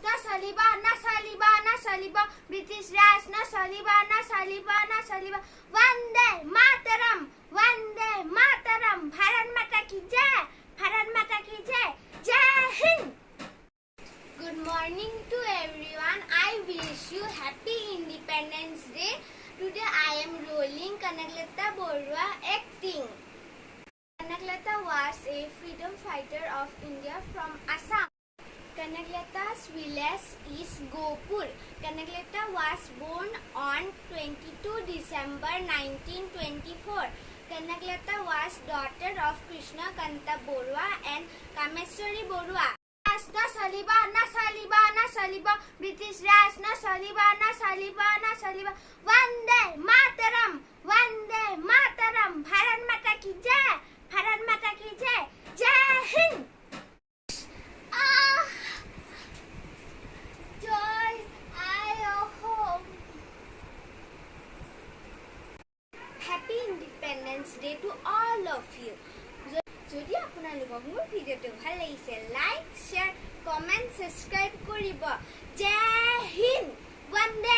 नचलिबा नचलिबा नचलिबा ब्रिटिश राज नचलिबा नचलिबा नचलिबा वंदे मातरम भारत माता की जय भारत माता की जय जय Hind Good morning to everyone. I wish you happy Independence Day. Today I am rolling Kanaklata Borua acting. Kanaklata was a freedom fighter of India from Assam. Kanaklata's village is Gopur. Kanaklata was born on 22 December 1924. Kanaklata was daughter of Krishna Kanta Borua and Kameswari Borua. नचलिबा नचलिबा नचलिबा British Raj नचलिबा नचलिबा नचलिबा वंदे मातरम भारत माता की जय जय Hind joy I home Happy Independence Day to all of you. যদি আপোনালোকক মোৰ ভিডিঅ'টো ভাল লাগিছে লাইক শ্বেয়াৰ কমেণ্ট ছাবস্ক্ৰাইব কৰিব জয় হিন্দ বন্দে